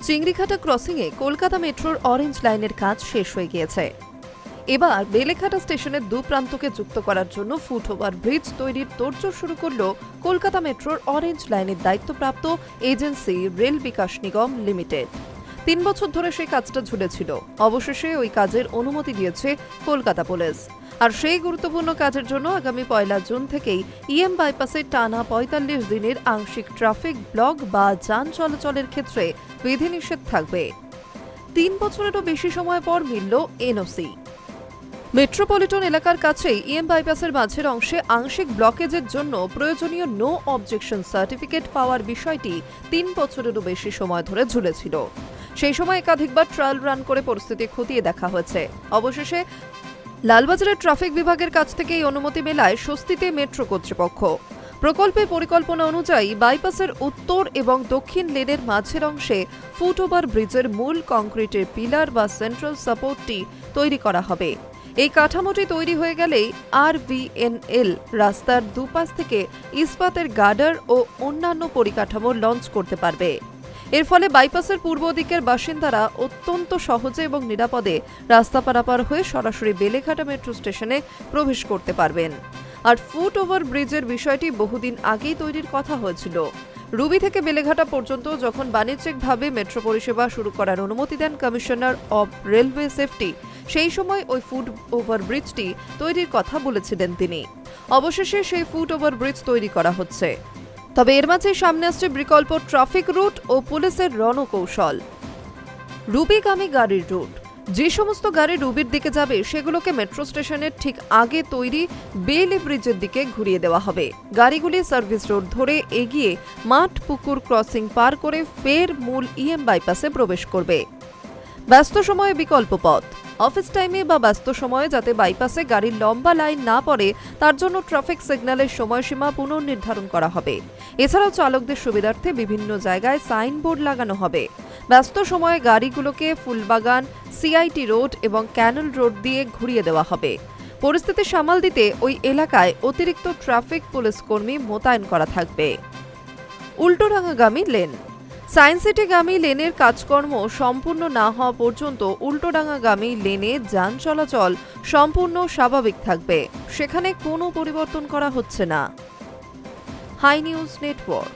চিংড়িঘাটা ক্রসিংয়ে কলকাতা মেট্রোর অরেঞ্জ লাইনের কাজ শেষ হয়ে গিয়েছে। এবার বেলেঘাটা স্টেশনের দু প্রান্তকে যুক্ত করার জন্য ফুটওভার ব্রিজ তৈরির তোড়জোড় শুরু করল কলকাতা মেট্রোর অরেঞ্জ লাইনের দায়িত্বপ্রাপ্ত agency rail Vikas Nigam limited. 3 বছর ধরে সেই কাজটা ঝুলেছিল। অবশেষে ওই কাজের অনুমতি দিয়েছে কলকাতা পুলিশ। আর সেই গুরুত্বপূর্ণ কাজের জন্য আগামী 1 জুন থেকেই ইএম বাইপাসে টানা 45 দিনের আংশিক ট্রাফিক ব্লক বা যান চলাচলের ক্ষেত্রে বিধিনিষেধ থাকবে। 3 বছরেরও বেশি সময় পর মিলল এনওসি। মেট্রোপলিটন এলাকার কাছেই ইএম বাইপাসের মাঝের অংশে আংশিক ব্লকেজের জন্য প্রয়োজনীয় নো অবজেকশন সার্টিফিকেট পাওয়ার বিষয়টি 3 বছরেরও বেশি সময় ধরে ঝুলেছিল। সেই সময় একাধিকবার ট্রায়াল রান করে পরিস্থিতি খতিয়ে দেখা হয়েছে। অবশেষে লালবাজারের ট্রাফিক বিভাগের কাছ থেকে এই অনুমতি মেলায় স্বস্তিতে মেট্রো কর্তৃপক্ষ। প্রকল্পের পরিকল্পনা অনুযায়ী বাইপাসের উত্তর এবং দক্ষিণ লেনের মাঝের অংশে ফুটওভার ব্রিজের মূল কংক্রিটের পিলার বা সেন্ট্রাল সাপোর্টটি তৈরি করা হবে। এই কাঠামোটি তৈরি হয়ে গেলেই আরভিএনএল রাস্তার দুপাশ থেকে ইস্পাতের গার্ডার ও অন্যান্য পরিকাঠামো লঞ্চ করতে পারবে। এর ফলে বাইপাসের পূর্ব দিকের বাসিন্দারা অত্যন্ত সহজে এবং নিরাপদে রাস্তা পারাপার হয়ে সরাসরি বেলেঘাটা মেট্রো স্টেশনে প্রবেশ করতে পারবেন। আর ফুটওভার ব্রিজের বিষয়টি বহুদিন আগেই তৈরির কথা হয়েছিল। রুবি থেকে বেলেঘাটা পর্যন্ত যখন বাণিজ্যিকভাবে মেট্রো পরিষেবা শুরু করার অনুমতি দেন কমিশনার অব রেলওয়ে সেফটি, সেই সময় ওই ফুটওভার ব্রিজটি তৈরির কথা বলেছিলেন তিনি। অবশেষে সেই ফুটওভার ব্রিজ তৈরি করা হচ্ছে। তবে এর মাঝে সামনে আসছে বিকল্প ট্রাফিক রুট ও পুলিশের রণকৌশল। রুবিগামী গাড়ির রুট, যে সমস্ত গাড়ি রুবির দিকে যাবে সেগুলোকে মেট্রো স্টেশনের ঠিক আগে তৈরি বেইলি ব্রিজের দিকে ঘুরিয়ে দেওয়া হবে। গাড়িগুলি সার্ভিস রোড ধরে এগিয়ে মাঠ পুকুর ক্রসিং পার করে ফের মূল ইএম বাইপাসে প্রবেশ করবে। ব্যস্ত সময়ে বিকল্প পথ, অফিস টাইমে বা ব্যস্ত সময়ে যাতে বাইপাসে গাড়ির লম্বা লাইন না পড়ে তার জন্য ট্রাফিক সিগন্যালের সময়সীমা পুনর্নির্ধারণ করা হবে। এছাড়াও চালকদের সুবিধার্থে বিভিন্ন জায়গায় সাইনবোর্ড লাগানো হবে। ব্যস্ত সময়ে গাড়িগুলোকে ফুলবাগান, সিআইটি রোড এবং ক্যানেল রোড দিয়ে ঘুরিয়ে দেওয়া হবে। পরিস্থিতি সামাল দিতে ওই এলাকায় অতিরিক্ত ট্রাফিক পুলিশ কর্মী মোতায়েন করা থাকবে। উল্টোডাঙ্গাগামী লেন, সায়েন্স সিটিগামী লেনের কাজকর্ম সম্পূর্ণ না হওয়া পর্যন্ত উল্টোডাঙ্গাগামী লেনে যান চলাচল সম্পূর্ণ স্বাভাবিক থাকবে। সেখানে কোনো পরিবর্তন করা হচ্ছে না। Hi News network.